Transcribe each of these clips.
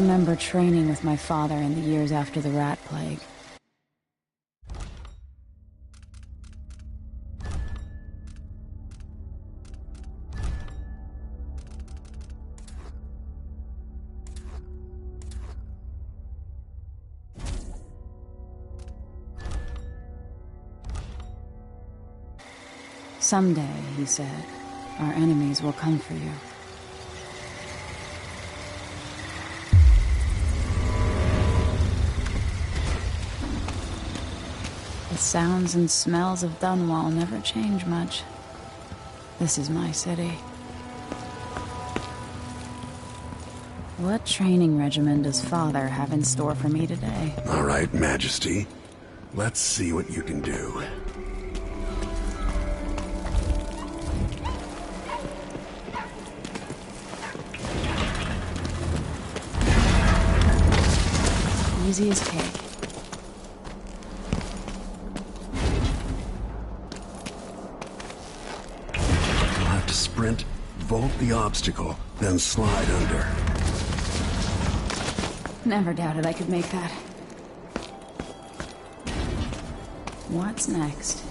remember training with my father in the years after the rat plague. Someday, he said, our enemies will come for you. The sounds and smells of Dunwall never change much. This is my city. What training regimen does Father have in store for me today? All right, Majesty. Let's see what you can do. Easy as cake. You'll have to sprint, vault the obstacle, then slide under. Never doubted I could make that. What's next?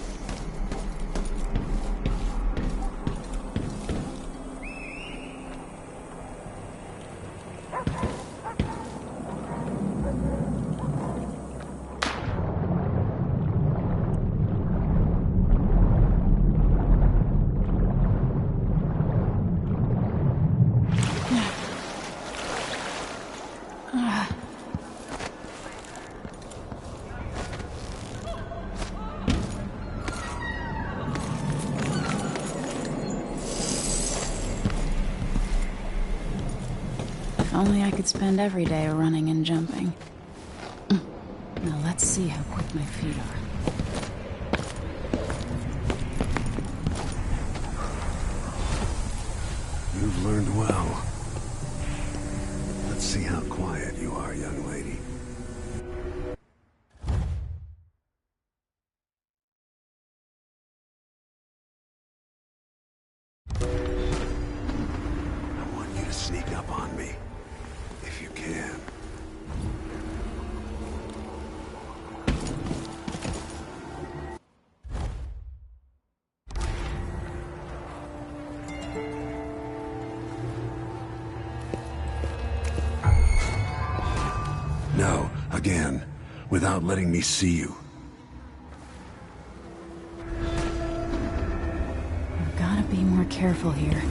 If only I could spend every day running and jumping. Now let's see how quick my feet are. You've learned well. Let's see how quiet you are, young lady. I want you to sneak up on me, if you can. No, again, without letting me see you. I've gotta be more careful here.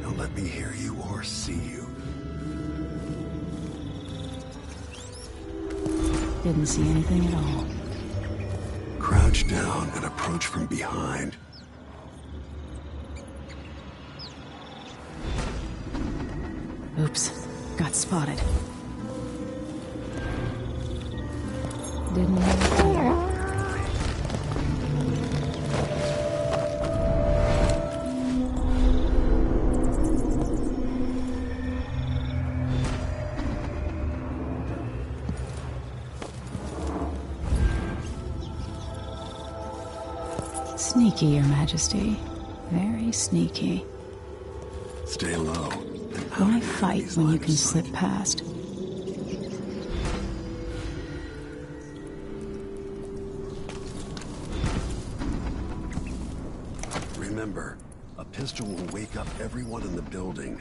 Don't let me hear you or see you. Didn't see anything at all. Crouch down and approach from behind. Oops. Got spotted. Didn't even care. Sneaky, Your Majesty. Very sneaky. Stay low. Why fight when you can slip past? Remember, a pistol will wake up everyone in the building.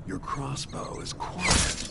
Your crossbow is quiet.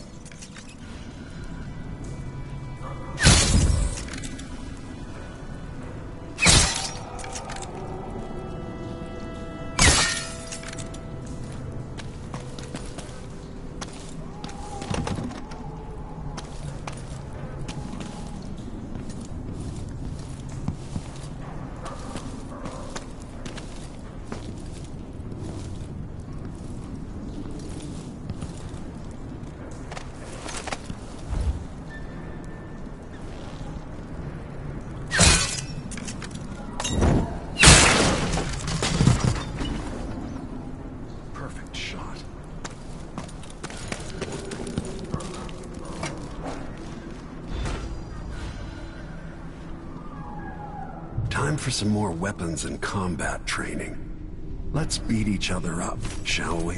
Time for some more weapons and combat training. Let's beat each other up, shall we?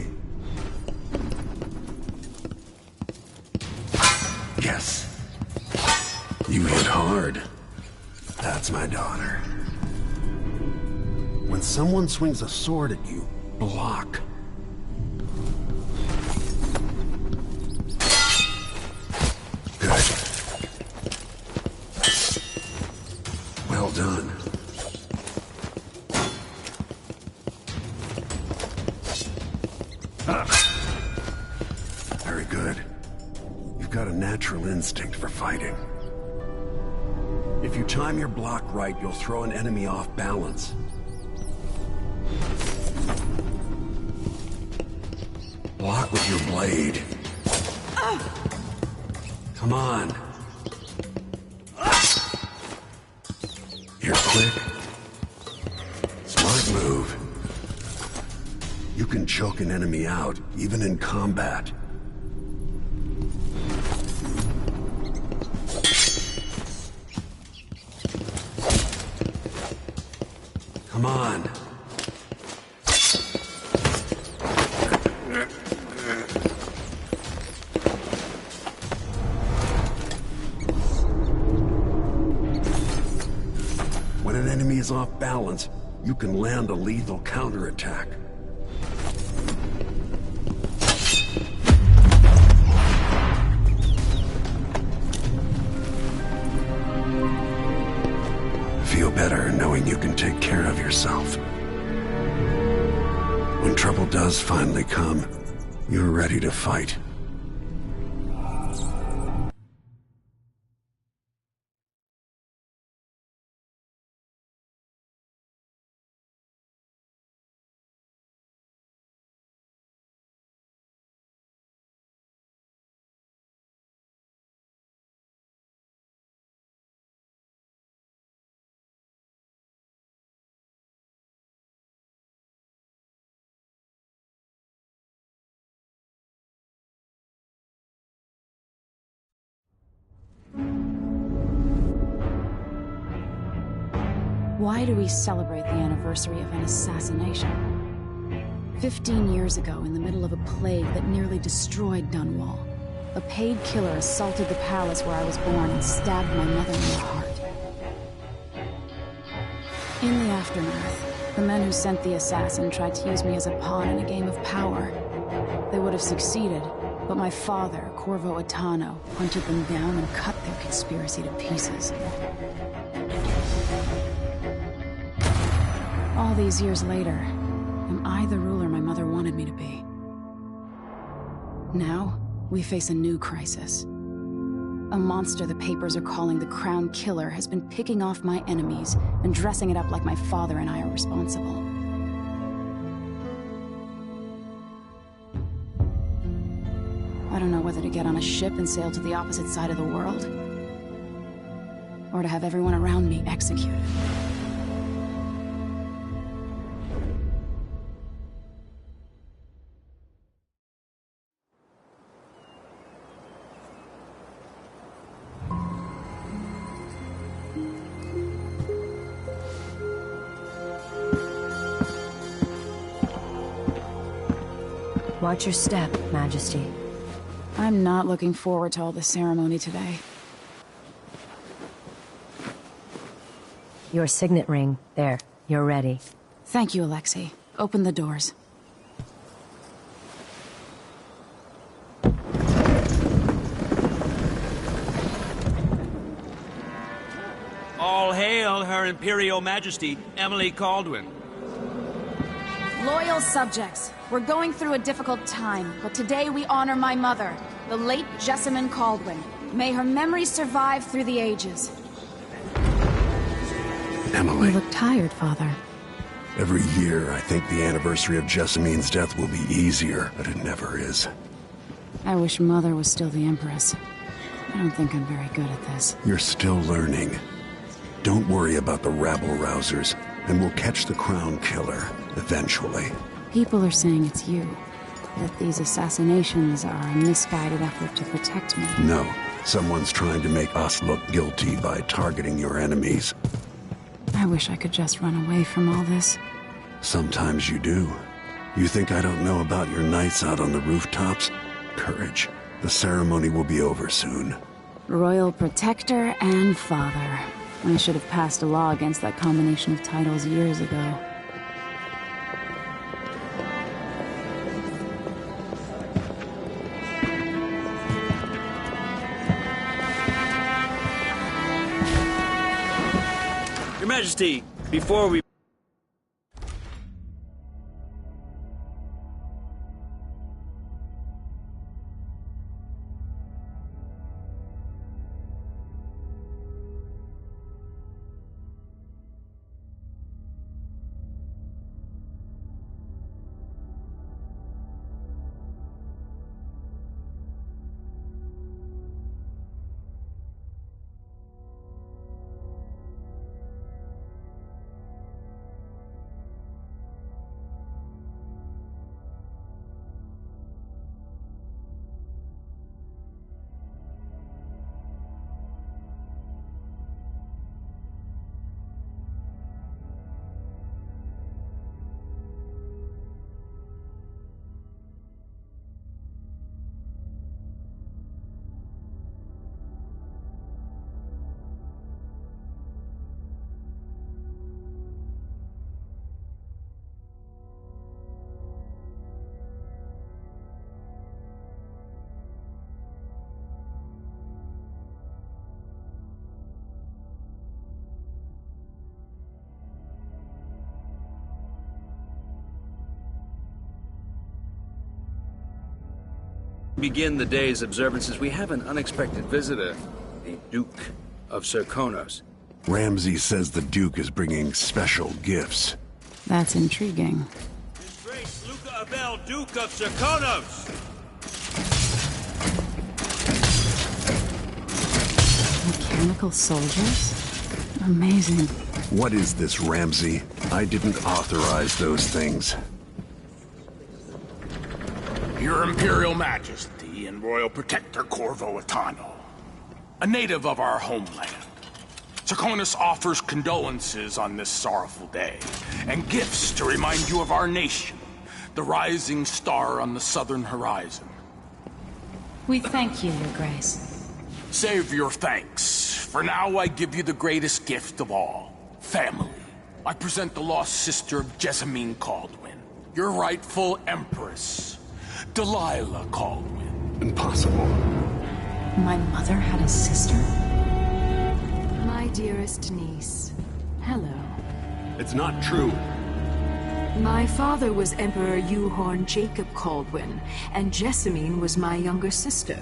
Yes. You hit hard. That's my daughter. When someone swings a sword at you, block. Good. Well done. Very good. You've got a natural instinct for fighting. If you time your block right, you'll throw an enemy off balance. Block with your blade. Come on. You're quick. Smart move. You can choke an enemy out, even in combat. Come on. When an enemy is off balance, you can land a lethal counterattack. Feel better knowing you can take care of yourself. When trouble does finally come, you're ready to fight. Why do we celebrate the anniversary of an assassination? 15 years ago, in the middle of a plague that nearly destroyed Dunwall, a paid killer assaulted the palace where I was born and stabbed my mother in the heart. In the aftermath, the men who sent the assassin tried to use me as a pawn in a game of power. They would have succeeded, but my father, Corvo Attano, hunted them down and cut their conspiracy to pieces. All these years later, am I the ruler my mother wanted me to be? Now, we face a new crisis. A monster the papers are calling the Crown Killer has been picking off my enemies and dressing it up like my father and I are responsible. I don't know whether to get on a ship and sail to the opposite side of the world, or to have everyone around me executed. Watch your step, Majesty. I'm not looking forward to all the ceremony today. Your signet ring. There. You're ready. Thank you, Alexei. Open the doors. All hail Her Imperial Majesty, Emily Caldwin. Loyal subjects, we're going through a difficult time, but today we honor my mother, the late Jessamine Caldwin. May her memory survive through the ages. Emily. You look tired, Father. Every year, I think the anniversary of Jessamine's death will be easier, but it never is. I wish Mother was still the Empress. I don't think I'm very good at this. You're still learning. Don't worry about the rabble-rousers, and we'll catch the Crown Killer, eventually. People are saying it's you. That these assassinations are a misguided effort to protect me. No. Someone's trying to make us look guilty by targeting your enemies. I I wish I could just run away from all this. Sometimes you do. You think I don't know about your nights out on the rooftops? Courage. The ceremony will be over soon. Royal Protector and Father. I should have passed a law against that combination of titles years ago. Your Majesty, before we... begin the day's observances, we have an unexpected visitor, the Duke of Serkonos. Ramsay says the Duke is bringing special gifts. That's intriguing. His Grace Luca Abel, Duke of Serkonos! Mechanical soldiers? Amazing. What is this, Ramsay? I didn't authorize those things. Your Imperial Majesty and Royal Protector Corvo Attano, a native of our homeland. Serkonos offers condolences on this sorrowful day, and gifts to remind you of our nation, the rising star on the southern horizon. We thank you, Your Grace. Save your thanks. For now, I give you the greatest gift of all, family. I present the lost sister of Jessamine Caldwin, your rightful Empress, Delilah Caldwin. Impossible. My mother had a sister? My dearest niece, hello. It's not true. My father was Emperor Euhorn Jacob Caldwin, and Jessamine was my younger sister.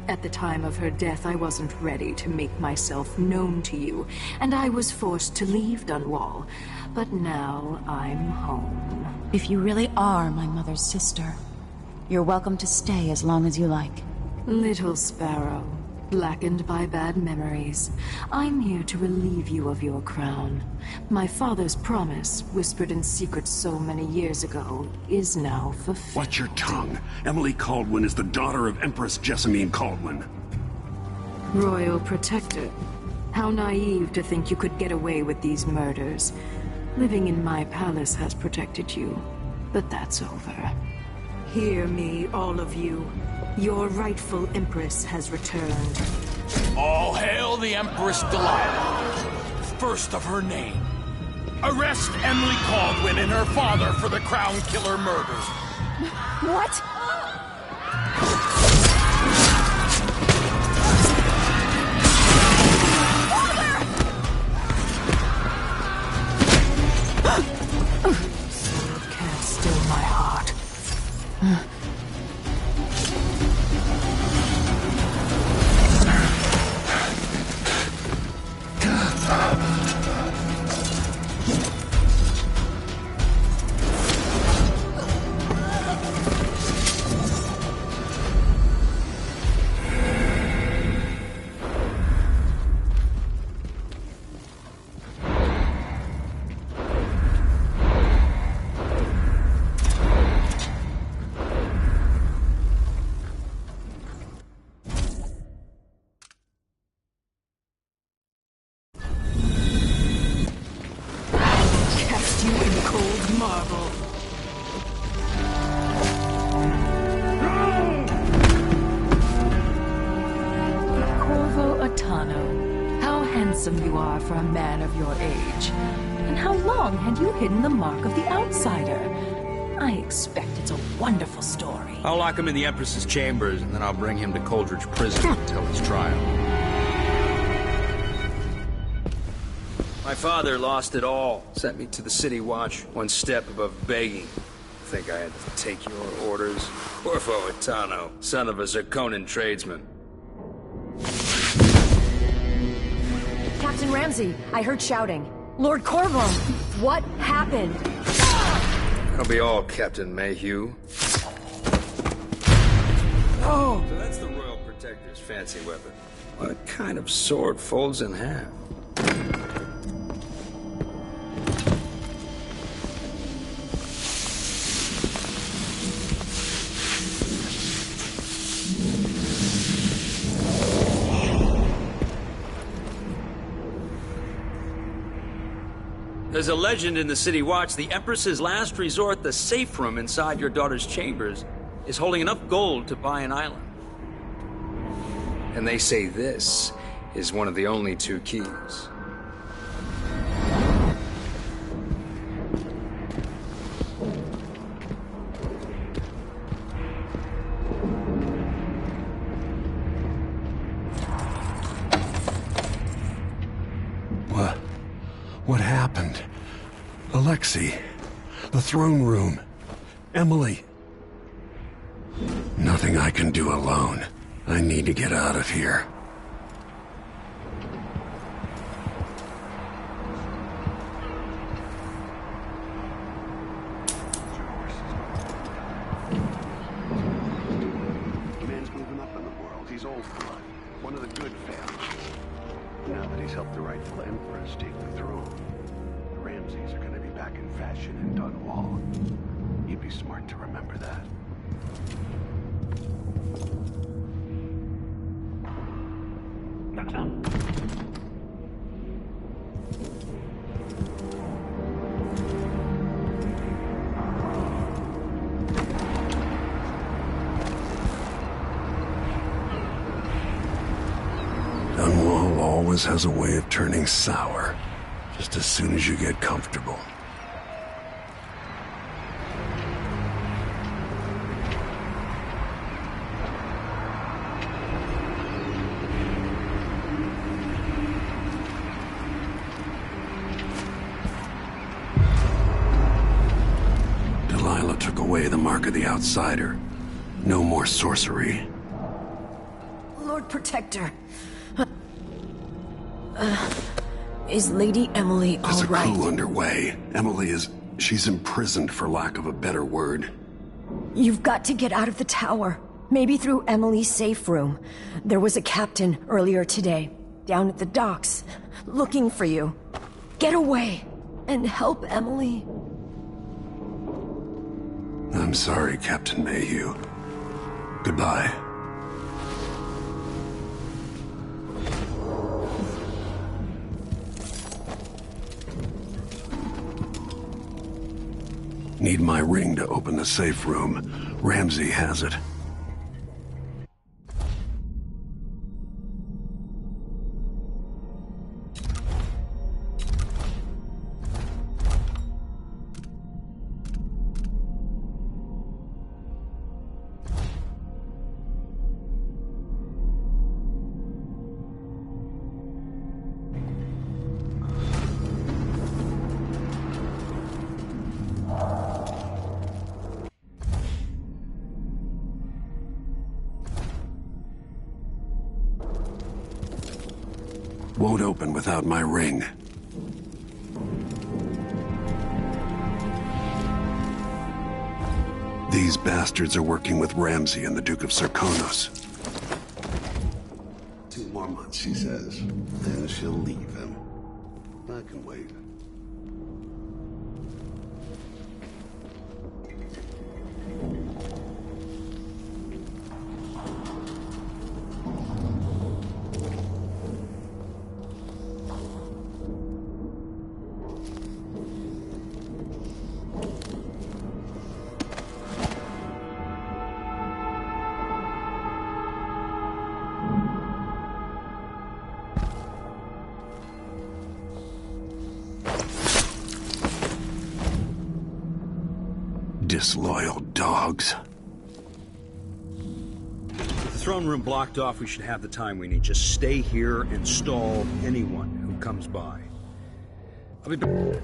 At the time of her death, I wasn't ready to make myself known to you, and I was forced to leave Dunwall. But now I'm home. If you really are my mother's sister, you're welcome to stay as long as you like. Little sparrow, blackened by bad memories, I'm here to relieve you of your crown. My father's promise, whispered in secret so many years ago, is now fulfilled. Watch your tongue. Emily Caldwin is the daughter of Empress Jessamine Caldwin. Royal Protector, how naive to think you could get away with these murders. Living in my palace has protected you, but that's over. Hear me, all of you. Your rightful Empress has returned. All hail the Empress Delilah, first of her name. Arrest Emily Caldwin and her father for the Crown Killer murders. What? Can't still my heart. cold marble. Corvo Attano, how handsome you are for a man of your age. And how long had you hidden the mark of the outsider? I expect it's a wonderful story. I'll lock him in the Empress's chambers, and then I'll bring him to Coldridge Prison until his trial. My father lost it all. Sent me to the City Watch, one step above begging. Think I had to take your orders? Corvo Attano, son of a Zirconan tradesman. Captain Ramsey, I heard shouting. Lord Corvo, what happened? That'll be all, Captain Mayhew. Oh! So that's the Royal Protector's fancy weapon. What kind of sword folds in half? There's a legend in the City Watch, the Empress's last resort, the safe room inside your daughter's chambers, is holding enough gold to buy an island. And they say this is one of the only 2 keys. What happened? Alexei, the throne room, Emily. Nothing I can do alone. I need to get out of here. Man's moving up in the world. He's old blood. One of the good families. Now that he's helped the rightful empress take the throne, the Ramseys are gonna be back in fashion in Dunwall. You'd be smart to remember that. Dunwall always has a way of turning sour, just as soon as you get comfortable. Delilah took away the mark of the outsider. No more sorcery. Lord Protector. Is Lady Emily There's all right? a coup underway. Emily is... she's imprisoned, for lack of a better word. You've got to get out of the tower. Maybe through Emily's safe room. There was a captain earlier today, down at the docks, looking for you. Get away, and help Emily. I'm sorry, Captain Mayhew. Goodbye. Need my ring to open the safe room. Ramsey has it. Won't open without my ring. These bastards are working with Ramsey and the Duke of Zirconos. 2 more months, she says. Then she'll leave him. I can wait. Disloyal dogs. With the throne room blocked off, we should have the time we need. Just stay here and stall anyone who comes by. I'll be back.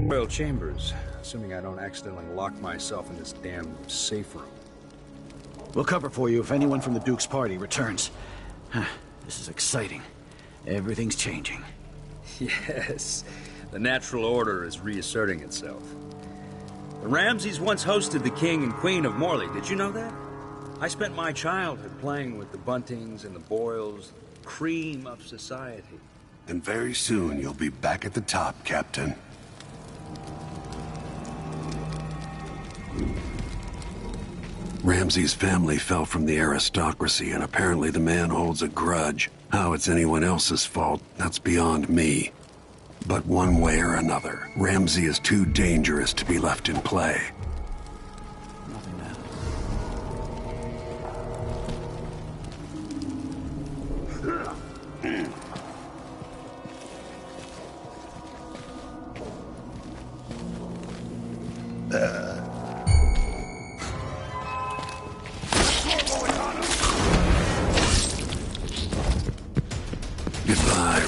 Royal Chambers, assuming I don't accidentally lock myself in this damn safe room. We'll cover for you if anyone from the Duke's party returns. This is exciting. Everything's changing. Yes, the natural order is reasserting itself. The Ramseys once hosted the King and Queen of Morley. Did you know that? I spent my childhood playing with the Buntings and the Boyles, the cream of society. And very soon you'll be back at the top, Captain. Ramsay's family fell from the aristocracy, and apparently the man holds a grudge. How it's anyone else's fault, that's beyond me. But one way or another, Ramsay is too dangerous to be left in play. Nothing now. Goodbye.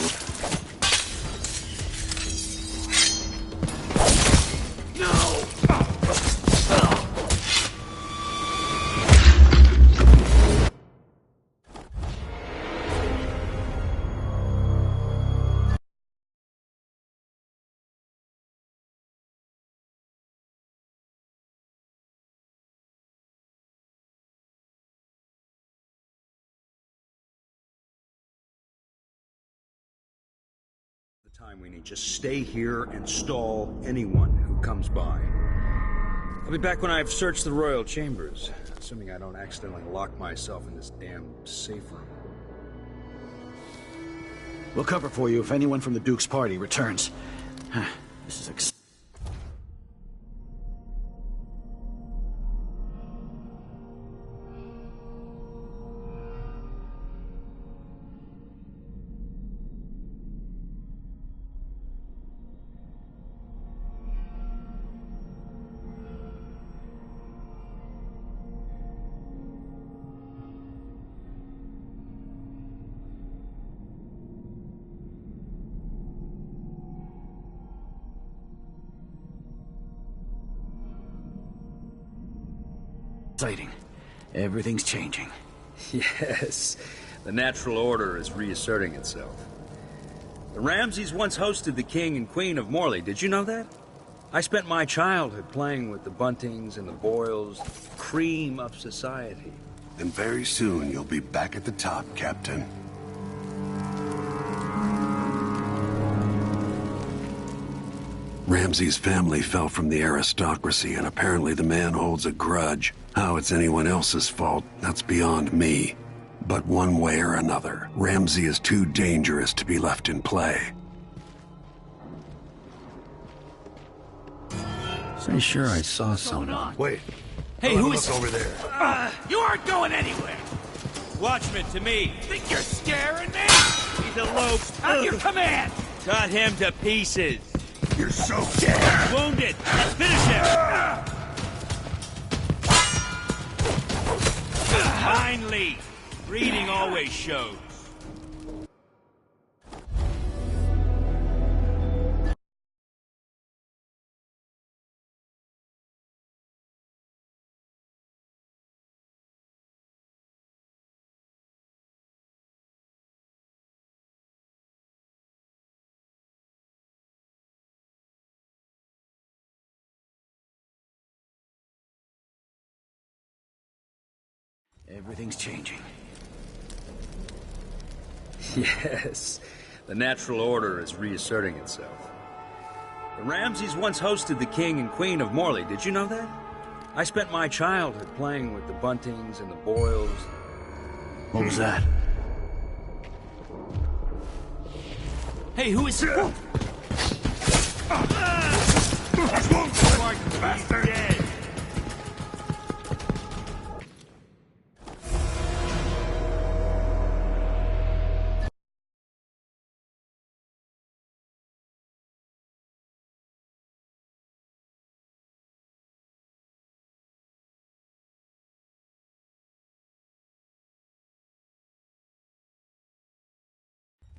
The time we need. Just stay here and stall anyone who comes by. I'll be back when I've searched the Royal Chambers, assuming I don't accidentally lock myself in this damn safe room. We'll cover for you if anyone from the Duke's party returns. This is exciting. Everything's changing. Yes, the natural order is reasserting itself. The Ramseys once hosted the King and Queen of Morley. Did you know that? I spent my childhood playing with the Buntings and the Boyles, the cream of society. And very soon you'll be back at the top, Captain. Ramsay's family fell from the aristocracy, and apparently the man holds a grudge. How it's anyone else's fault, that's beyond me. But one way or another, Ramsay is too dangerous to be left in play. Pretty sure I saw someone. Wait. Hey, who is over there? You aren't going anywhere! Watchman to me. Think you're scaring me? He's eloped. At your command! Cut him to pieces. You're so scared! Wounded. Let's finish him. Finally. Breeding always shows. Everything's changing. Yes, the natural order is reasserting itself. The Ramseys once hosted the King and Queen of Morley. Did you know that? I spent my childhood playing with the Buntings and the Boyles. What was that? Hey, who is... Bastard!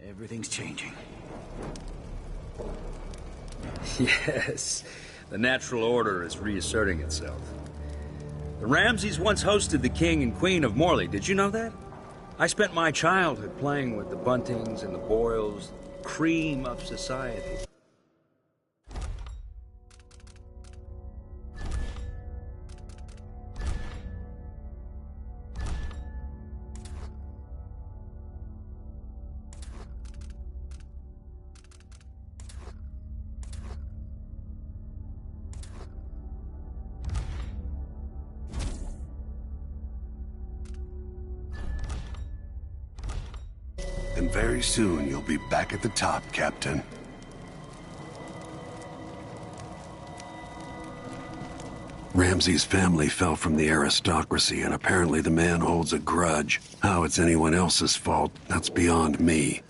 Everything's changing. Yes, the natural order is reasserting itself. The Ramseys once hosted the King and Queen of Morley, did you know that? I spent my childhood playing with the Buntings and the Boyles, cream of society. And very soon you'll be back at the top, Captain. Ramsey's family fell from the aristocracy, and apparently the man holds a grudge. How it's anyone else's fault, that's beyond me.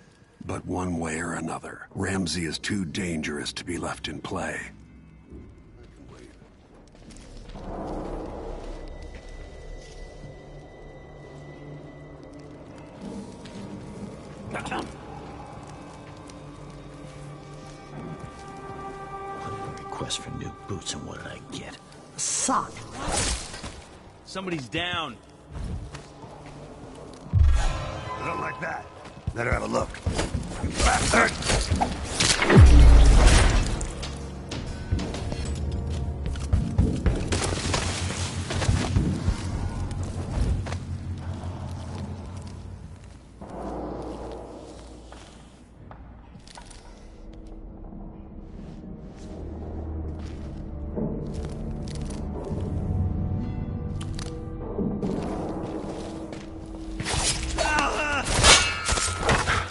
But one way or another, Ramsey is too dangerous to be left in play. Request for new boots, and what did I get? A sock. Somebody's down. Not like that. Better have a look. You bastard!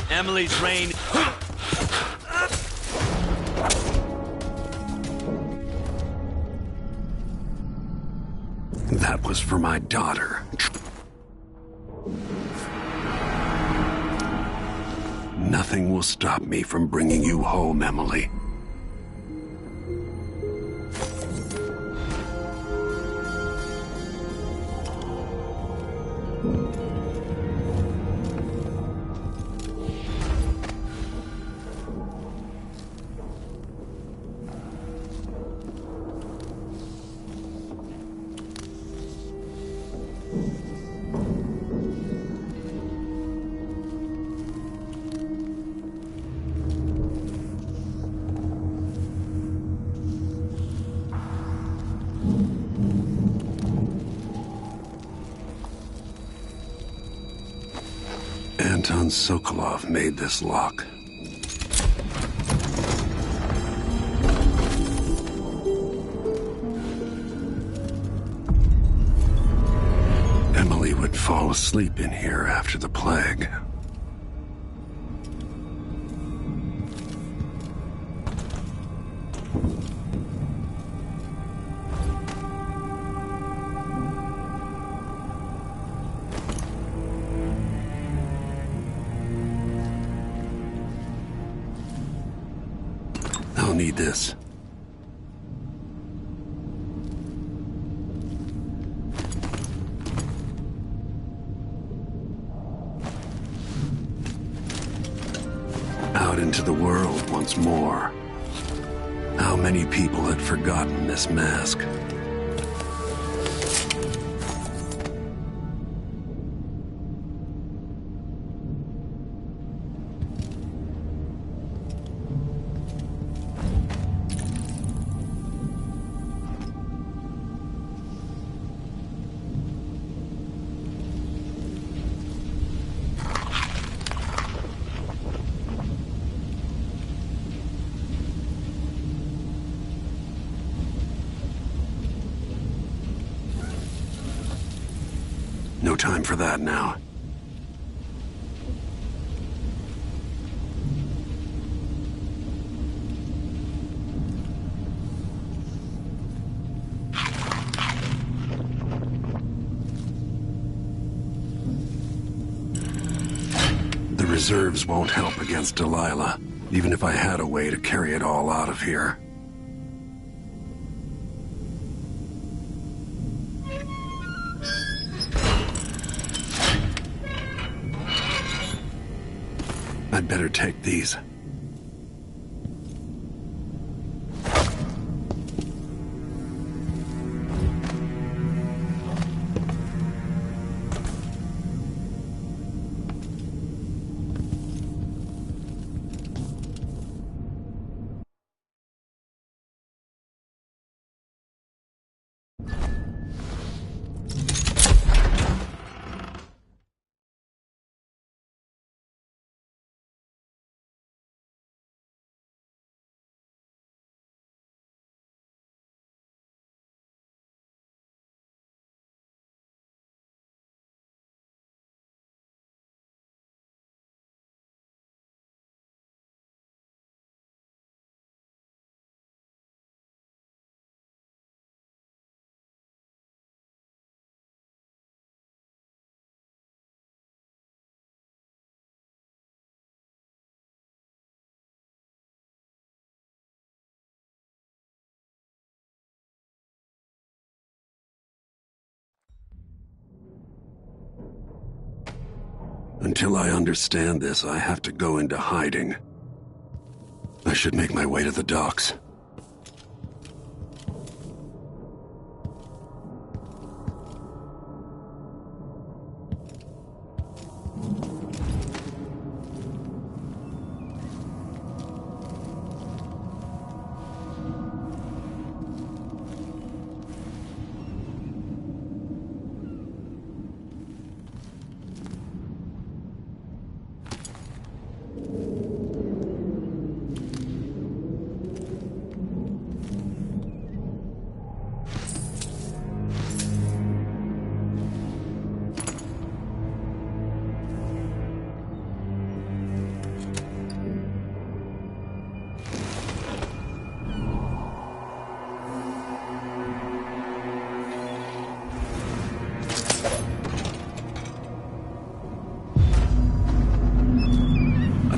Emily's reign. That was for my daughter. Nothing will stop me from bringing you home, Emily. Anton Sokolov made this lock. Emily would fall asleep in here after the plague. I'll need this. Out into the world once more. How many people had forgotten this mask? No time for that now. The reserves won't help against Delilah, even if I had a way to carry it all out of here. A I'd better take these. Until I understand this, I have to go into hiding. I should make my way to the docks.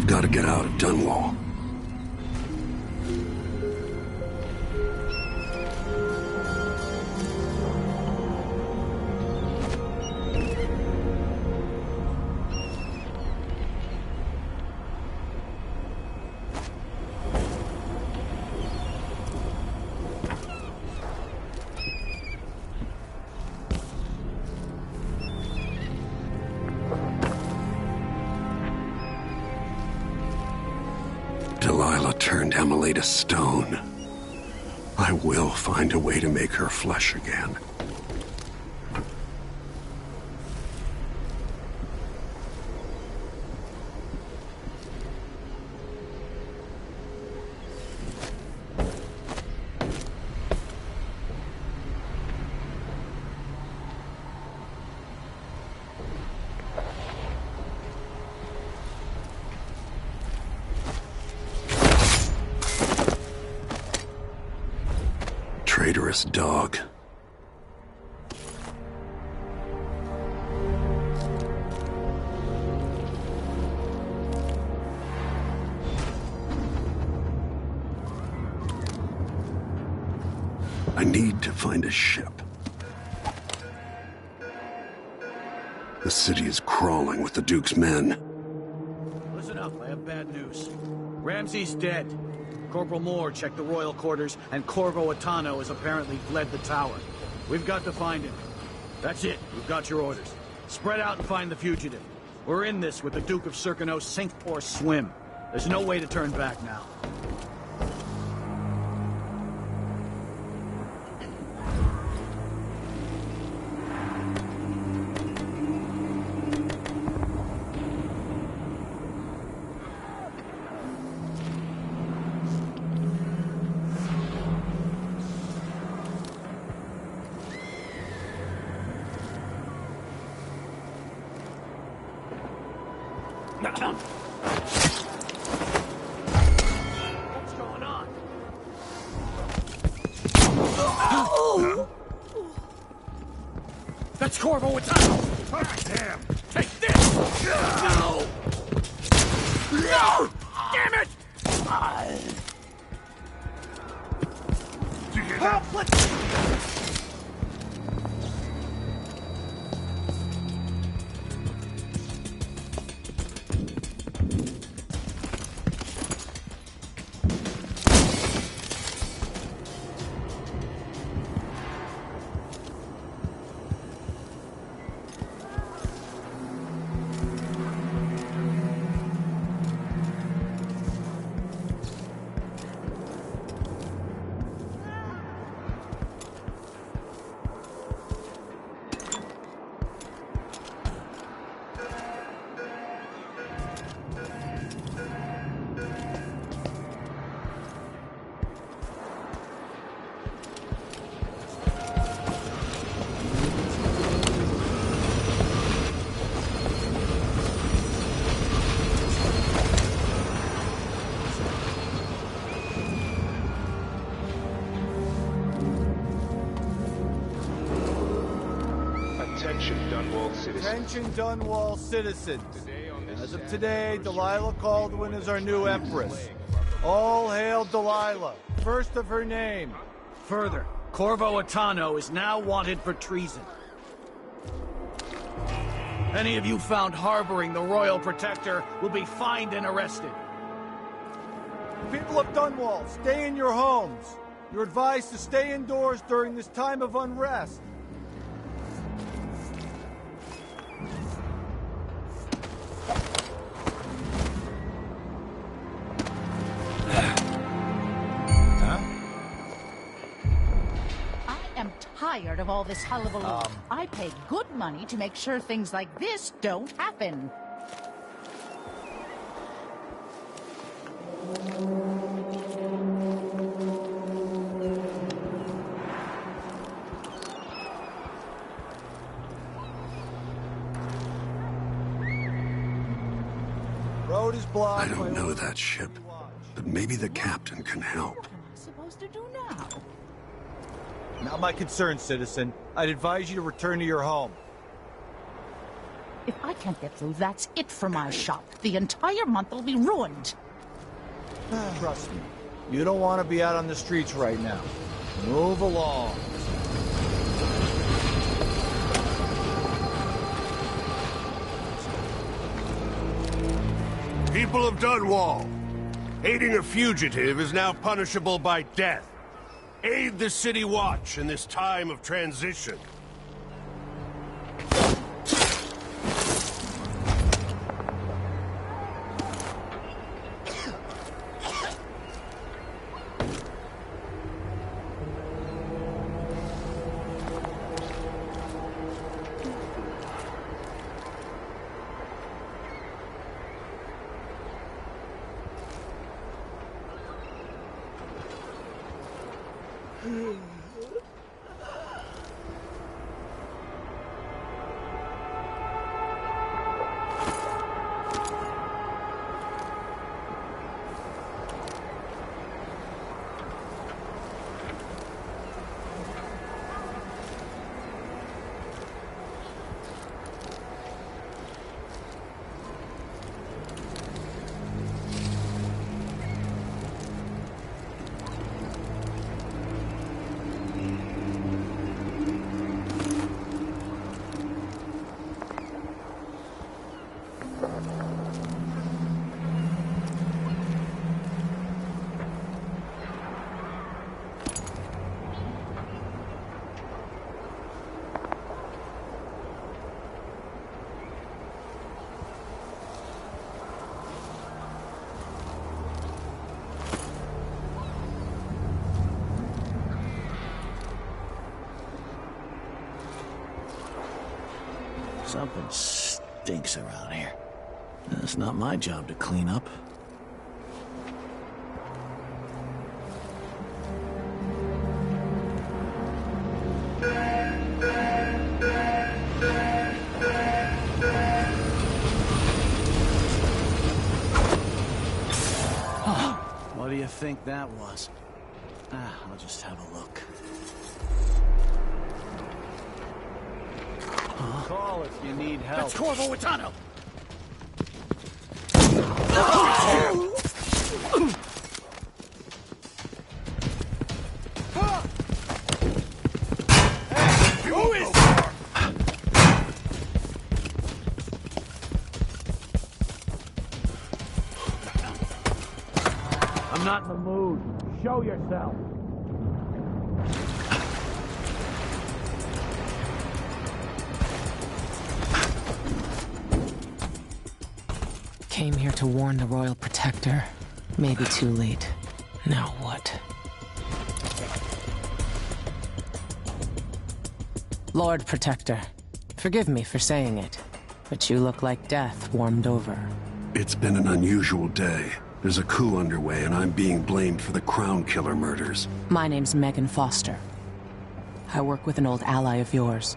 Gotta get out of Dunwall. Delilah turned Emily to stone. I will find a way to make her flesh again. Traitorous dog. I need to find a ship. The city is crawling with the Duke's men. Listen up, I have bad news. Ramsey's dead. Corporal Moore checked the royal quarters, and Corvo Attano has apparently fled the tower. We've got to find him. That's it. We've got your orders. Spread out and find the fugitive. We're in this with the Duke of Circano, sink or swim. There's no way to turn back now. What's going on? That's Corvo Attano! Ah, damn! Take this! No! No! Damn it! Help! Let's... Attention, Dunwall citizens. Attention, Dunwall citizens. As of today, Delilah Kaldwin is our new Empress. All hail Delilah, first of her name. Further, Corvo Attano is now wanted for treason. Any of you found harboring the Royal Protector will be fined and arrested. People of Dunwall, stay in your homes. You're advised to stay indoors during this time of unrest. Tired of all this hullabaloo. I pay good money to make sure things like this don't happen. Road is blocked. I don't know that ship, but maybe the captain can help. What am I supposed to do now? Not my concern, citizen. I'd advise you to return to your home. If I can't get through, that's it for my shop. The entire month will be ruined. Trust me, you don't want to be out on the streets right now. Move along. People of Dunwall, aiding a fugitive is now punishable by death. Aid the City Watch in this time of transition. Something stinks around here. It's not my job to clean up. What do you think that was? I'll just have a look. Call if you need help. That's Corvo Attano! Hey, who is... I'm not in the mood. Show yourself. Came here to warn the Royal Protector. Maybe too late. Now what? Lord Protector, forgive me for saying it, but you look like death warmed over. It's been an unusual day. There's a coup underway, and I'm being blamed for the Crown Killer murders. My name's Megan Foster. I work with an old ally of yours,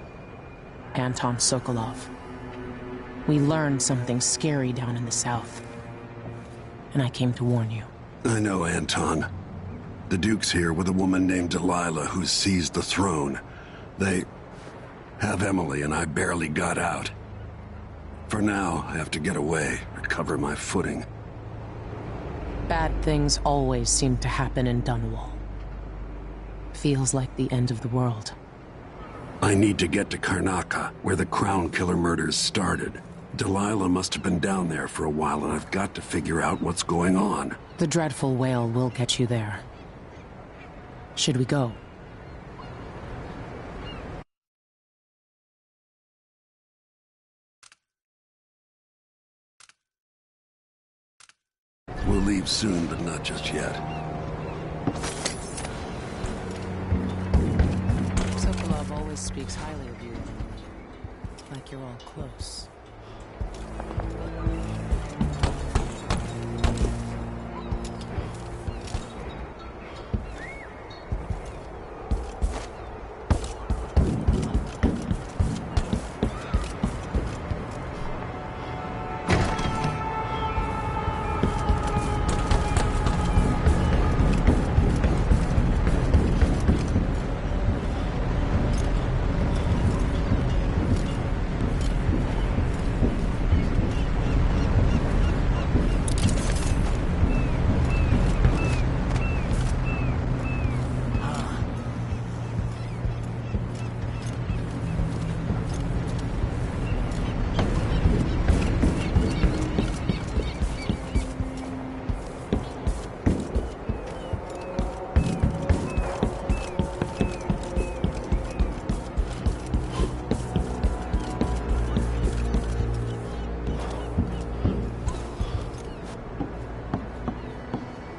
Anton Sokolov. We learned something scary down in the south, and I came to warn you. I know, Anton. The Duke's here with a woman named Delilah who's seized the throne. They Have Emily and I barely got out. For now, I have to get away, recover my footing. Bad things always seem to happen in Dunwall. Feels like the end of the world. I need to get to Karnaca, where the Crown Killer murders started. Delilah must have been down there for a while, and I've got to figure out what's going on. The dreadful whale will get you there. Should we go? We'll leave soon, but not just yet. Sokolov always speaks highly of you. Like you're all close.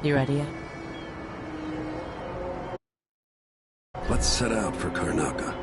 You ready yet? Let's set out for Karnaca.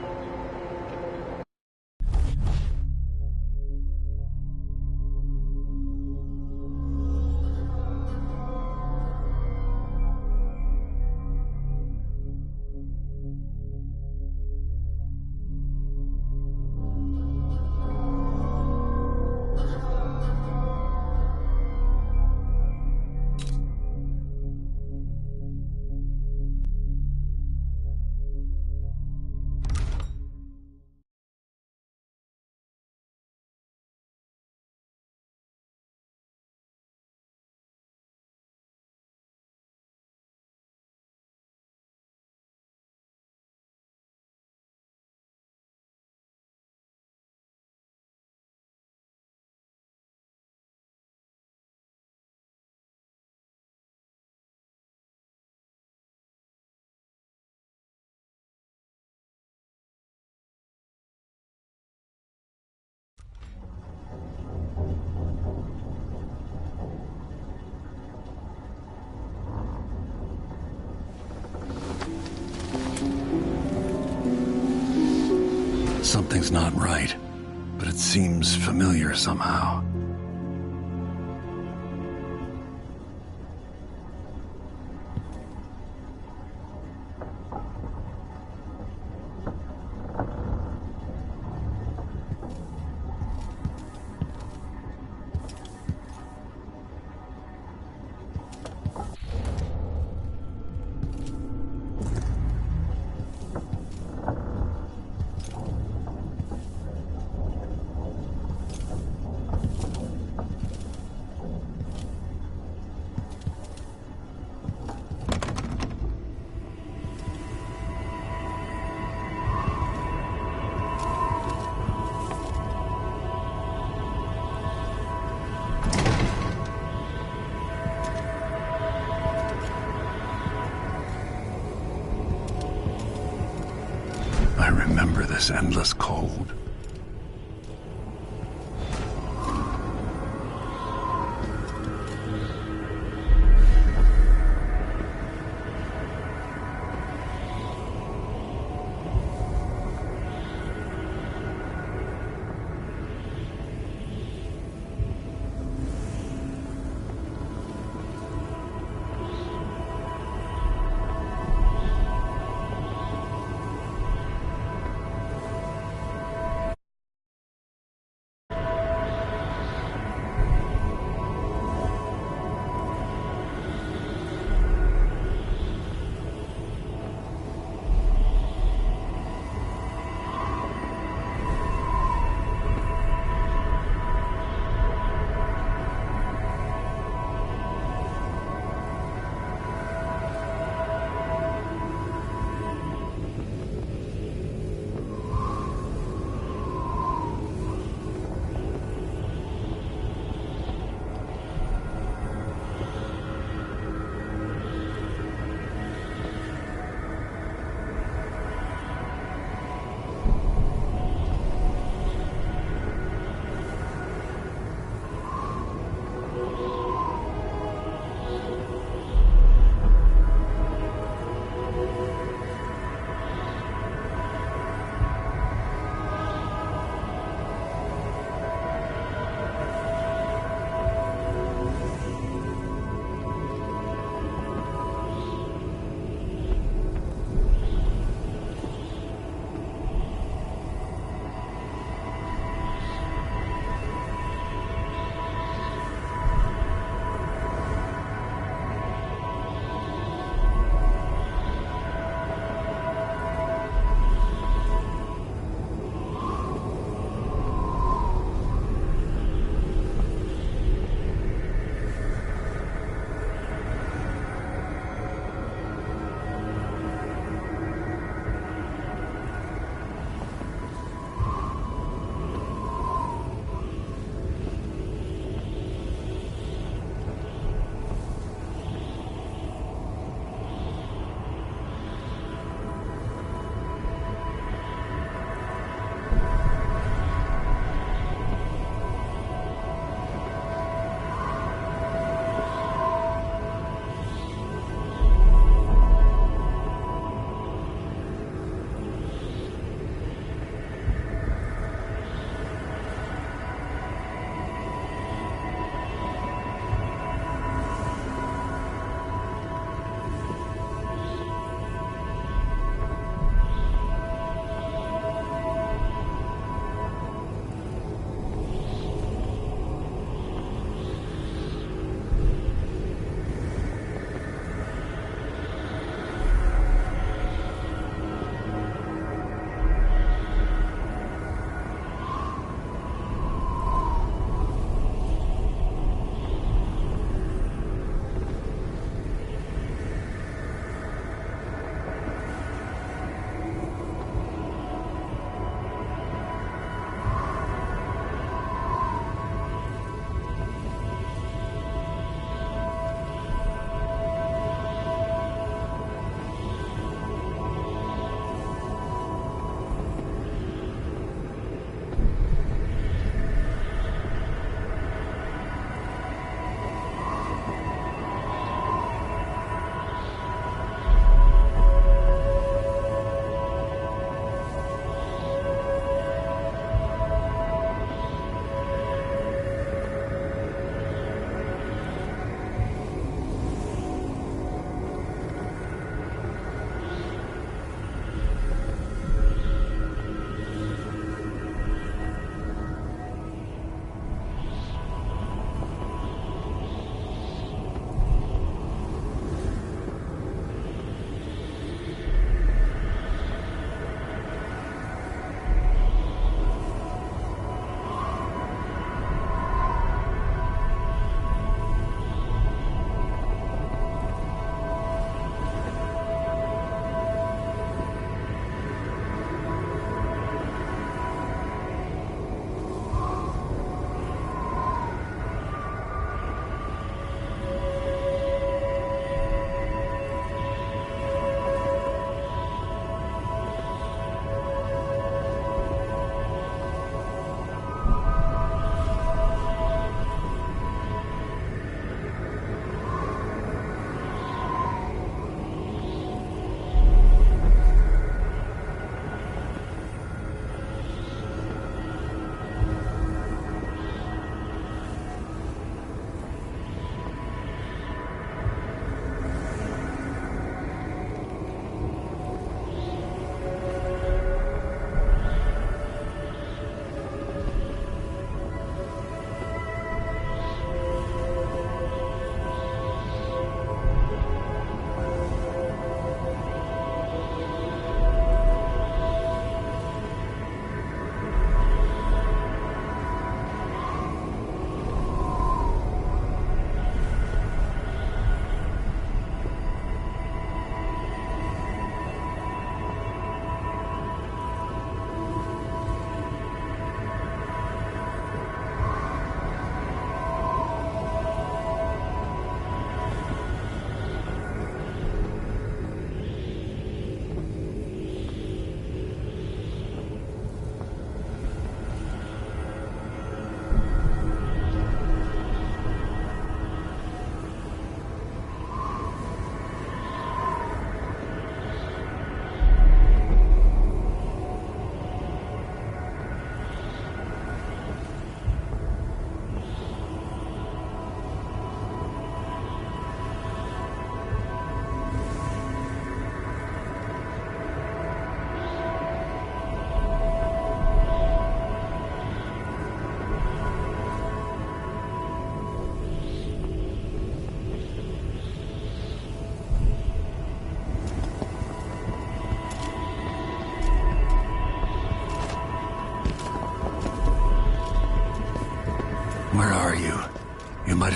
Something's not right, but it seems familiar somehow. I remember this endless cold.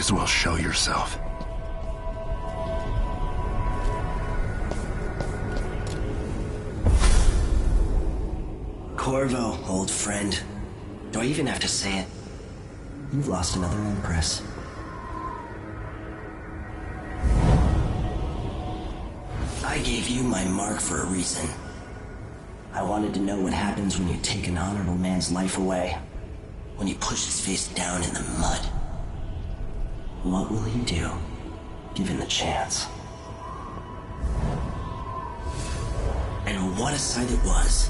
as well show yourself. Corvo, old friend. Do I even have to say it? You've lost another Empress. I gave you my mark for a reason. I wanted to know what happens when you take an honorable man's life away. When you push his face down in the mud. What will you do, given the chance? And what a sight it was.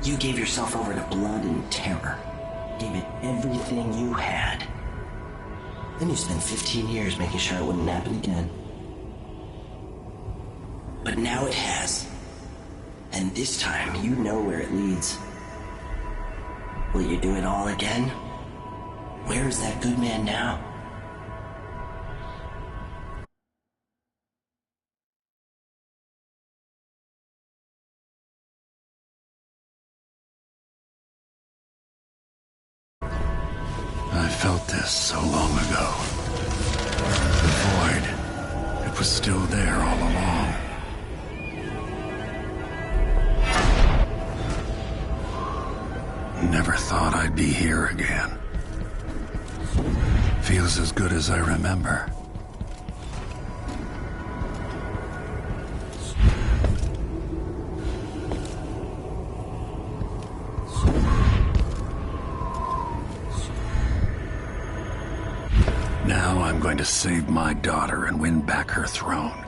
You gave yourself over to blood and terror. Gave it everything you had. Then you spent 15 years making sure it wouldn't happen again. But now it has. And this time, you know where it leads. Will you do it all again? Where is that good man now? I felt this so long ago. The void. It was still there all along. Never thought I'd be here again. Feels as good as I remember. Now I'm going to save my daughter and win back her throne.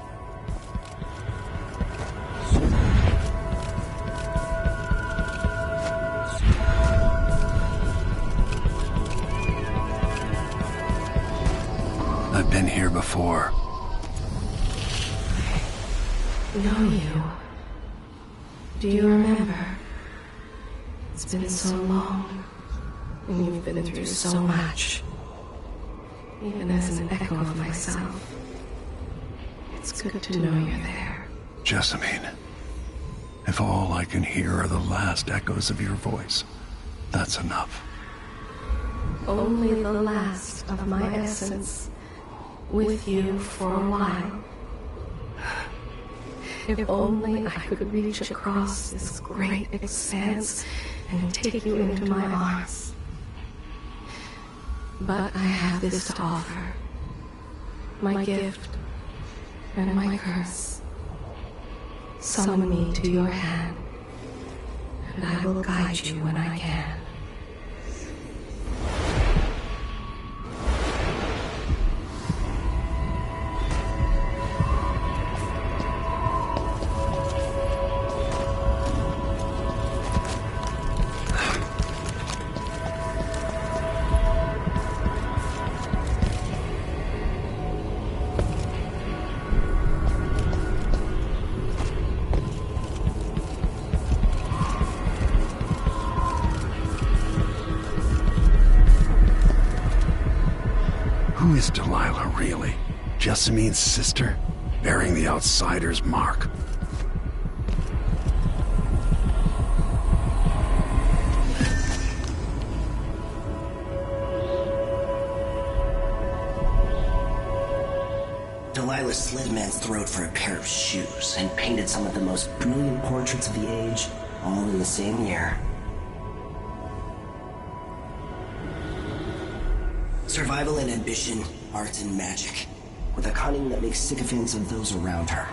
I've been here before. Know you. Do you remember? It's been so long, and you've been through so much. Even as an echo of myself, it's good to know you're there. Jessamine, if all I can hear are the last echoes of your voice, that's enough. Only the last of my essence, with you for a while. If only I could reach across this great expanse and take you into my arms. But I have this to offer. My gift and my curse. Summon me to your hand, and I will guide you when I can. Who is Delilah, really? Jessamine's sister? Bearing the outsider's mark? Delilah slit a man's throat for a pair of shoes and painted some of the most brilliant portraits of the age, all in the same year. Survival and ambition, art and magic, with a cunning that makes sycophants of those around her.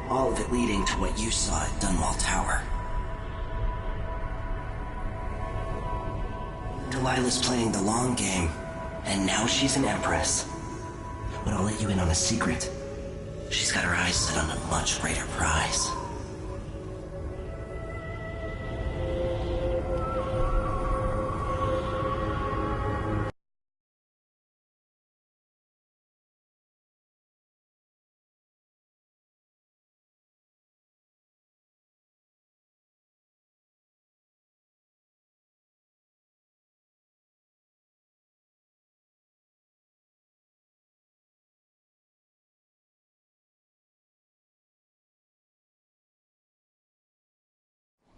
All of it leading to what you saw at Dunwall Tower. Delilah's playing the long game, and now she's an empress. But I'll let you in on a secret. She's got her eyes set on a much greater prize.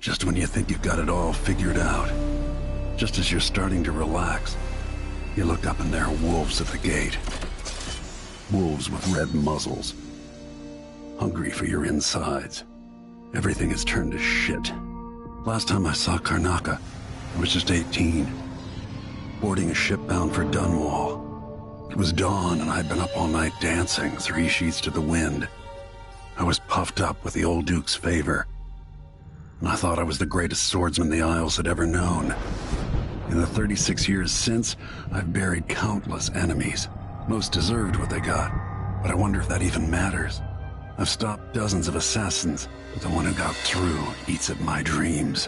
Just when you think you've got it all figured out. Just as you're starting to relax. You look up and there are wolves at the gate. Wolves with red muzzles. Hungry for your insides. Everything has turned to shit. Last time I saw Karnaca, I was just 18. Boarding a ship bound for Dunwall. It was dawn and I'd been up all night dancing, 3 sheets to the wind. I was puffed up with the old Duke's favor. And I thought I was the greatest swordsman the Isles had ever known. In the 36 years since, I've buried countless enemies. Most deserved what they got, but I wonder if that even matters. I've stopped dozens of assassins, but the one who got through eats at my dreams.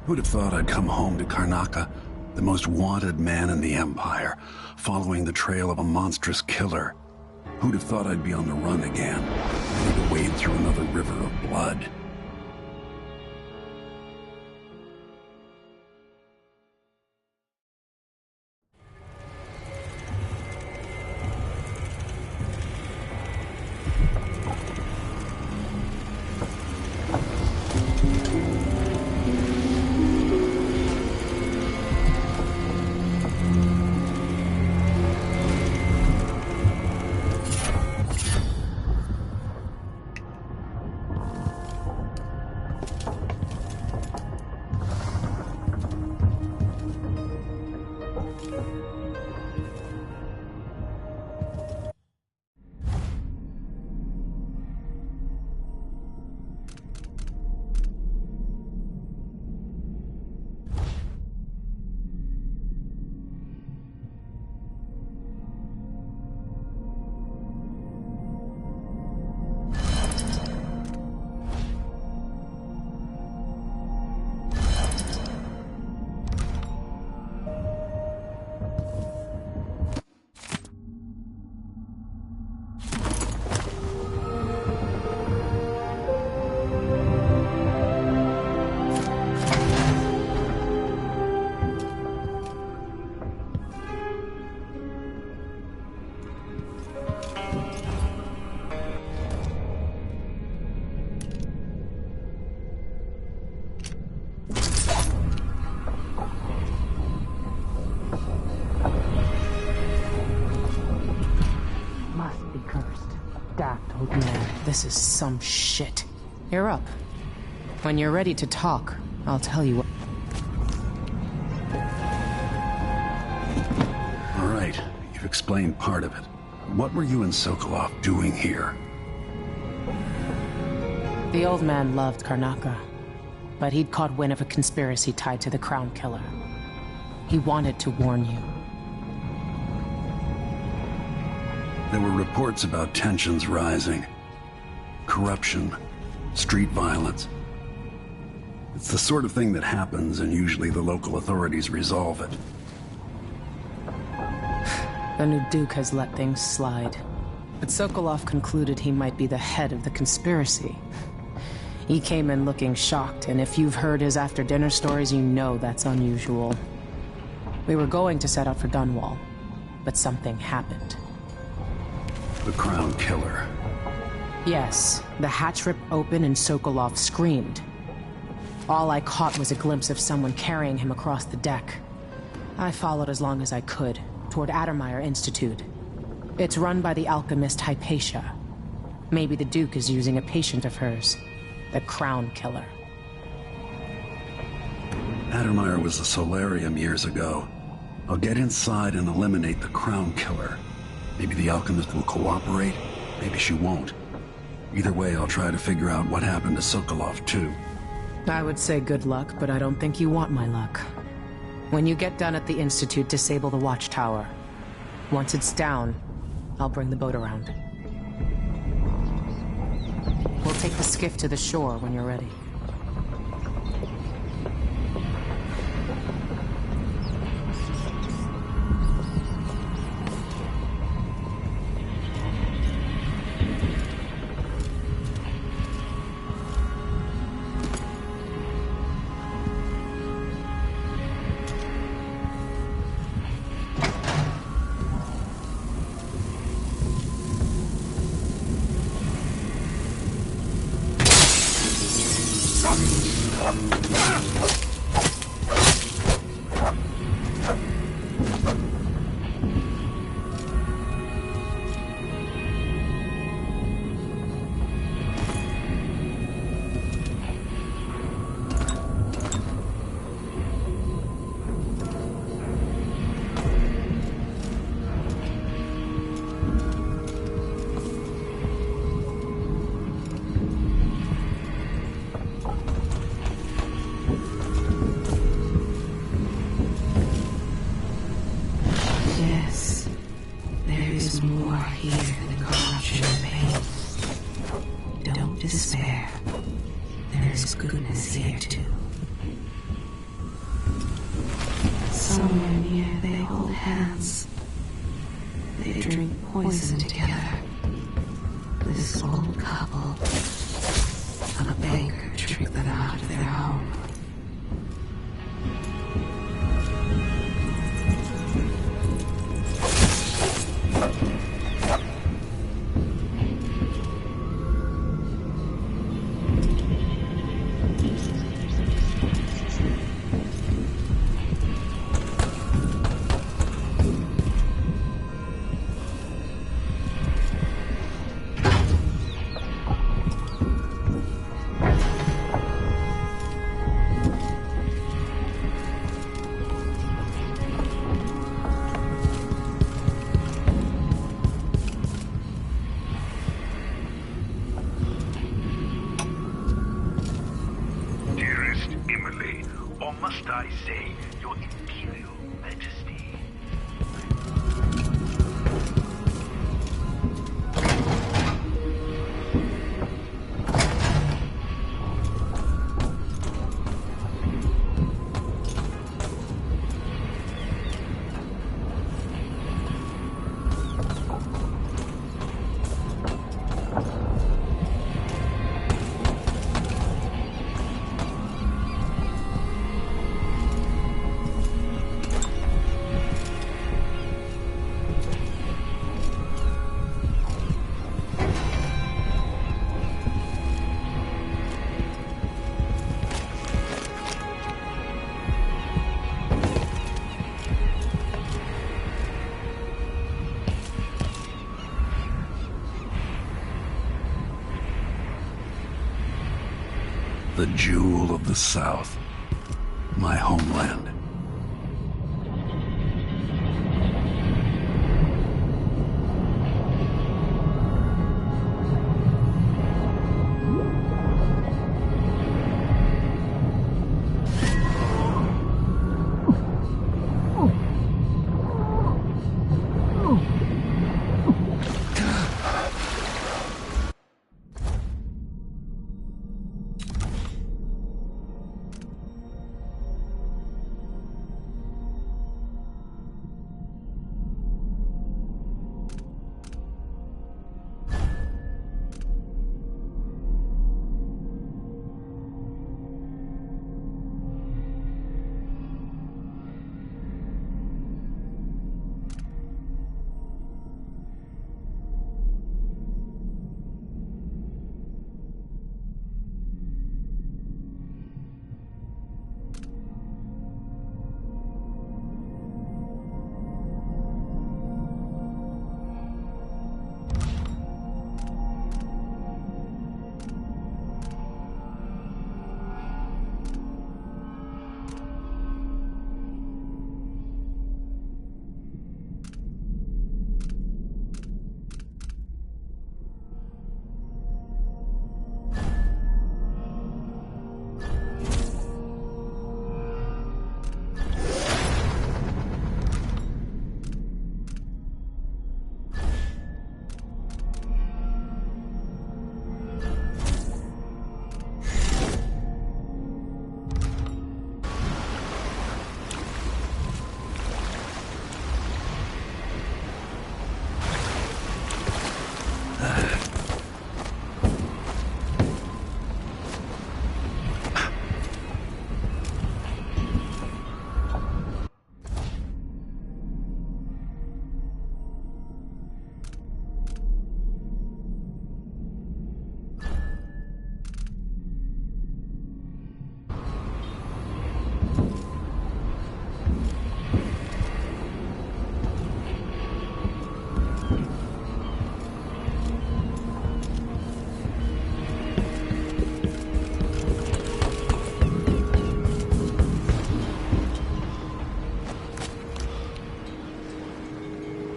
Who'd have thought I'd come home to Karnaca, the most wanted man in the Empire, following the trail of a monstrous killer? Who'd have thought I'd be on the run again, ready to wade through another river of blood? This is some shit. You're up. When you're ready to talk, I'll tell you what. All right, you've explained part of it. What were you and Sokolov doing here? The old man loved Karnaca, but he'd caught wind of a conspiracy tied to the Crown Killer. He wanted to warn you. There were reports about tensions rising. Corruption, street violence. It's the sort of thing that happens, and usually the local authorities resolve it. The new Duke has let things slide. But Sokolov concluded he might be the head of the conspiracy. He came in looking shocked, and if you've heard his after-dinner stories, you know that's unusual. We were going to set out for Dunwall, but something happened. The Crown Killer. Yes, the hatch ripped open and Sokolov screamed. All I caught was a glimpse of someone carrying him across the deck. I followed as long as I could, toward Addermeyer Institute. It's run by the alchemist Hypatia. Maybe the Duke is using a patient of hers, the Crown Killer. Addermeyer was a solarium years ago. I'll get inside and eliminate the Crown Killer. Maybe the alchemist will cooperate, maybe she won't. Either way, I'll try to figure out what happened to Sokolov, too. I would say good luck, but I don't think you want my luck. When you get done at the Institute, disable the watchtower. Once it's down, I'll bring the boat around. We'll take the skiff to the shore when you're ready. Don't despair. There is goodness here too. Somewhere near they hold hands. They drink poison together. This old couple. A banker tricked them out of their home. Must I say, Your Imperial Majesty? The jewel of the South. My homeland.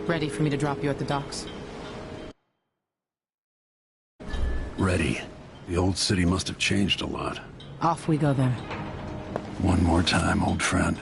Ready for me to drop you at the docks? Ready. The old city must have changed a lot. Off we go then. One more time, old friend.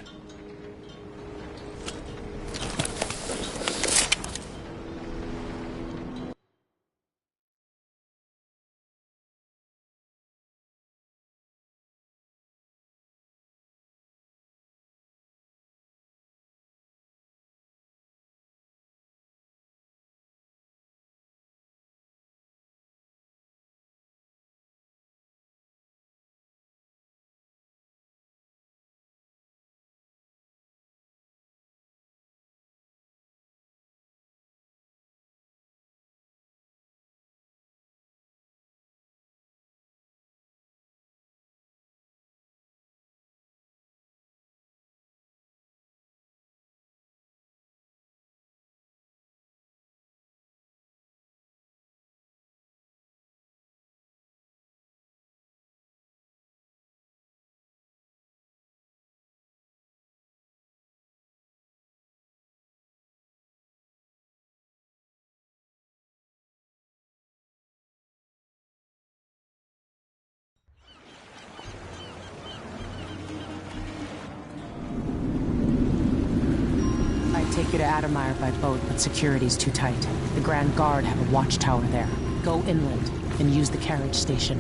you to Addermire by boat, but security's too tight. The Grand Guard have a watchtower there. Go inland and use the carriage station.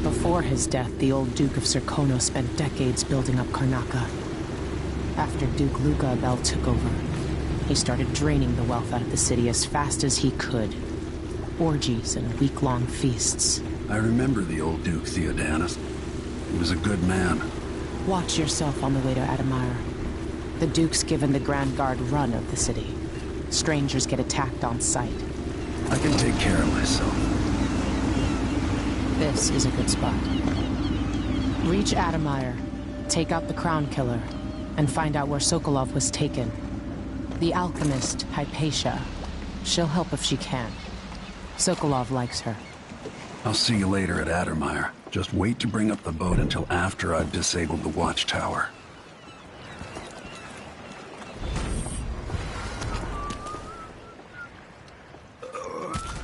Before his death, the old Duke of Serkonos spent decades building up Karnaca. After Duke Luca Abel took over, he started draining the wealth out of the city as fast as he could. Orgies and week-long feasts. I remember the old Duke Theodanis. He was a good man. Watch yourself on the way to Addermire. The Duke's given the Grand Guard run of the city. Strangers get attacked on sight. I can take care of myself. This is a good spot. Reach Addermire, take out the Crown Killer, and find out where Sokolov was taken. The alchemist, Hypatia. She'll help if she can. Sokolov likes her. I'll see you later at Addermire. Just wait to bring up the boat until after I've disabled the watchtower.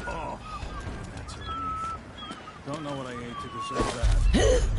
Oh, that's a relief. Don't know what I ate to deserve that.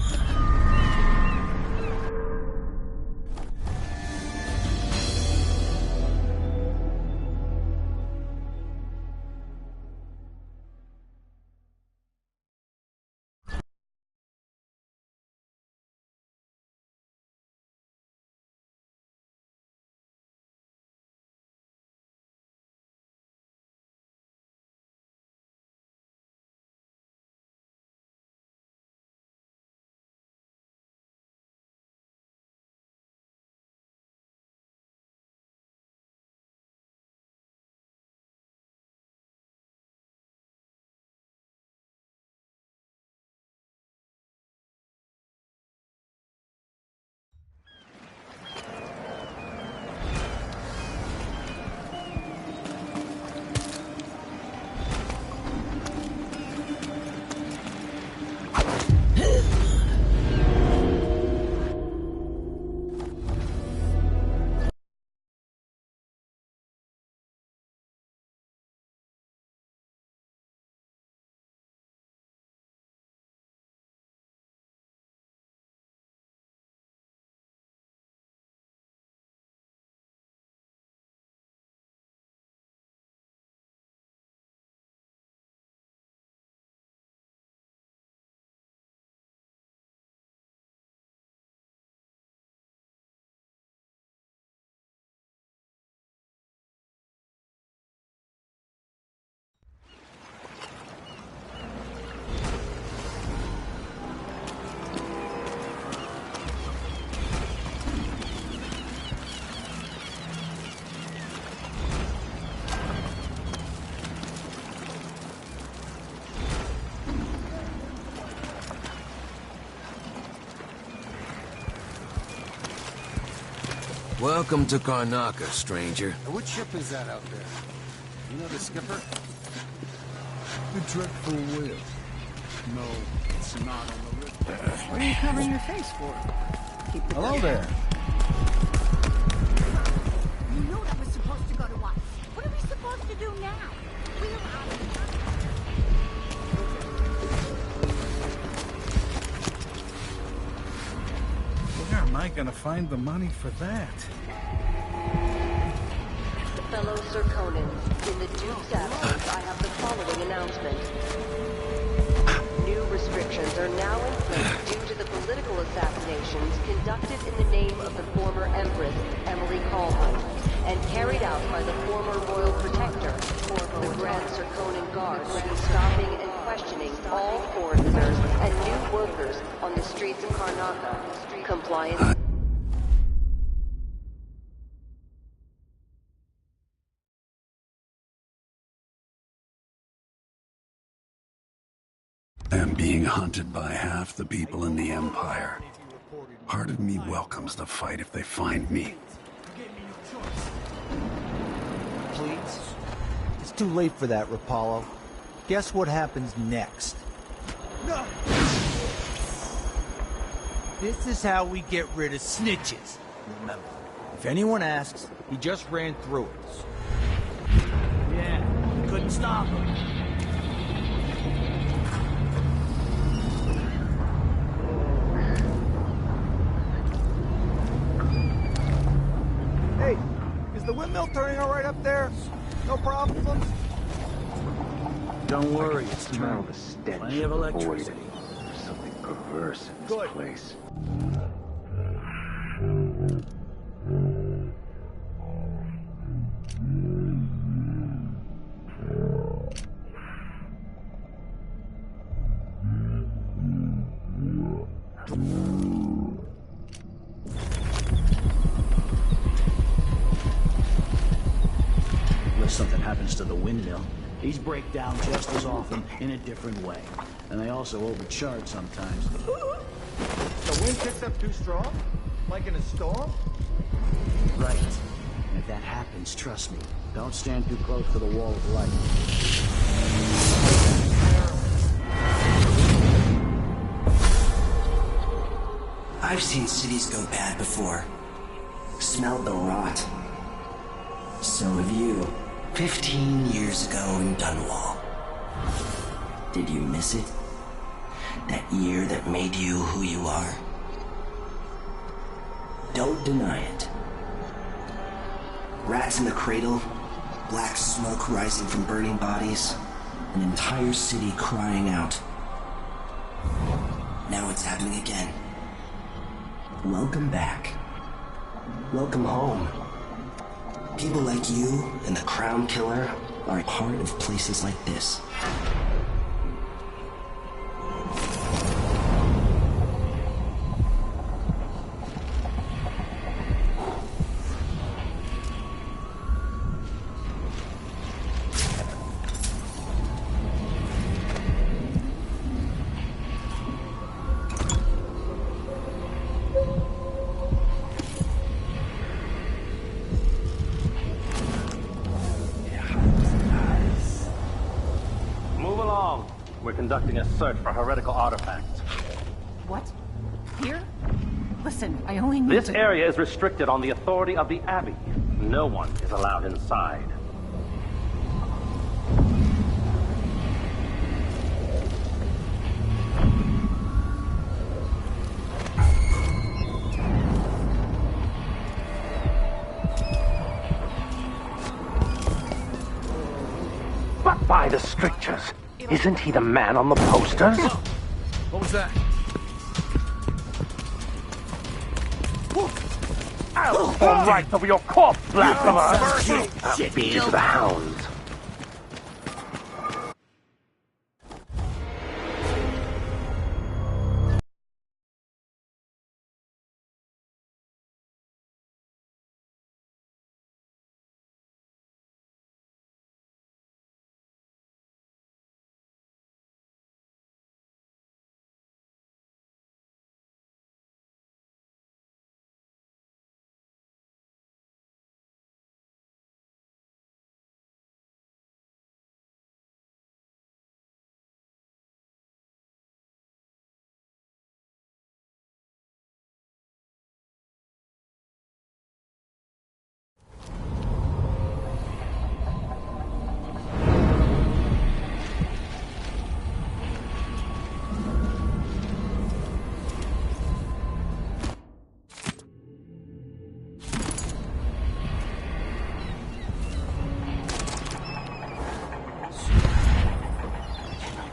Welcome to Karnaca, stranger. What ship is that out there? You know the skipper? The dreadful whale. No, it's not on the river. What are you covering your face for? Hello there. You know that was supposed to go to us. What are we supposed to do now? We're out of Where am I gonna find the money for that? Fellow Serkonans, in the Duke's absence, I have the following announcement. New restrictions are now in place due to the political assassinations conducted in the name of the former Empress, Emily Caldwell, and carried out by the former Royal Protector. The Grand Serkonan Guard will be stopping and questioning all foreigners and new workers on the streets of Karnaca. Compliance. I am being hunted by half the people in the Empire. Part of me welcomes the fight if they find me. Please? It's too late for that, Rapallo. Guess what happens next? No! This is how we get rid of snitches. Remember, if anyone asks, he just ran through us. Yeah, couldn't stop him. still turning all right up there? No problems? Don't worry, it's Smell turned. the stench Plenty of the void. electricity. There's something perverse in this Good. place. Unless something happens to the windmill. These break down just as often in a different way. And they also overcharge sometimes. The wind picks up too strong? Like in a storm? Right. And if that happens, trust me, don't stand too close to the wall of light. I've seen cities go bad before. Smelled the rot. So have you. 15 years ago in Dunwall. Did you miss it? That year that made you who you are? Don't deny it. Rats in the cradle, black smoke rising from burning bodies, an entire city crying out. Now it's happening again. Welcome back. Welcome home. People like you and the Crown Killer are a part of places like this. We're conducting a search for heretical artifacts. What? Here? Listen, I only need This to... area is restricted on the authority of the Abbey. No one is allowed inside. But by the strictures, isn't he the man on the posters? What was that? I'll fall right over your corpse, blasphemer! I'll beat you to the hounds.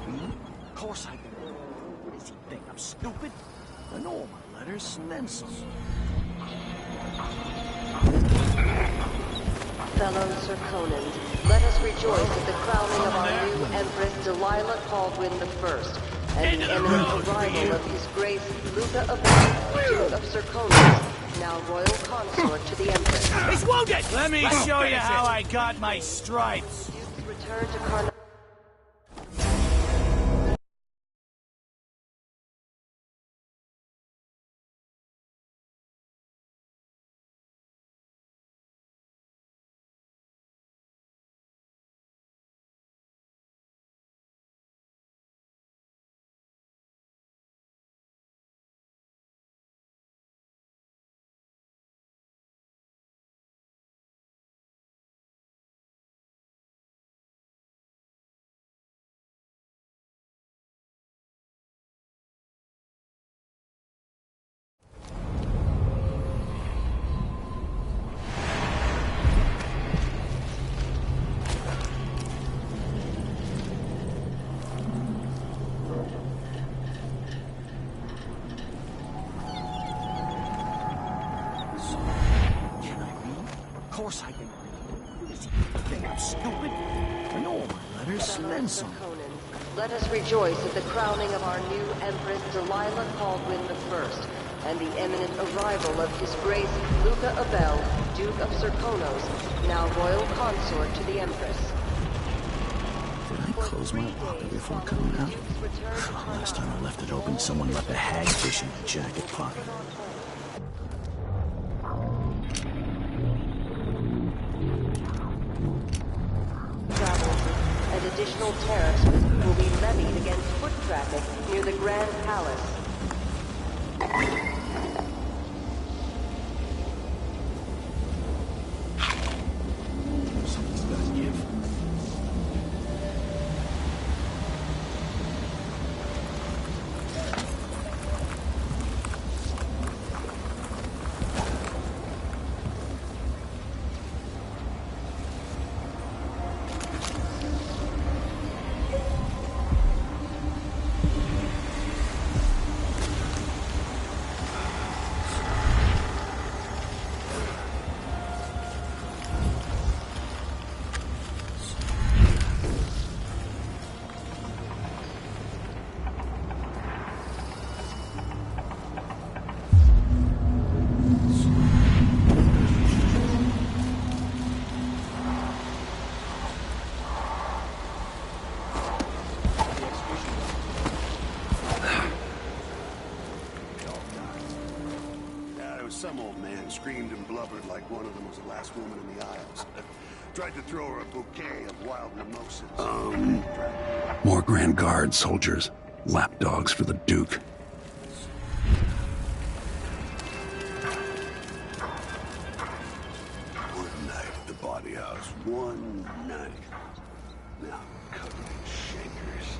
Of course I can. What does he think? I'm stupid? I know all my letters and then some. Fellow Serkonans, let us rejoice at the crowning of our new Empress Delilah Caldwin I, and the imminent arrival of His Grace Luca of Duke of Serkonans, now royal consort to the Empress. He's wounded! Let me show you how I got my stripes. Return to Karnak. stupid? I know all my letters, and then some. Let us rejoice at the crowning of our new Empress Delilah Caldwin I, and the imminent arrival of His Grace Luca Abel, Duke of Serkonos, now royal consort to the Empress. Did I close my locker before coming out? Last time I left it open, someone left a hagfish in my jacket pocket. And additional tariffs will be levied against foot traffic near the Grand Palace. Something's gotta give. Some old man screamed and blubbered like one of them was the last woman in the aisles. Tried to throw her a bouquet of wild mimosas. More Grand Guard soldiers. Lapdogs for the Duke. One night at the body house. One night. Now covered in shakers.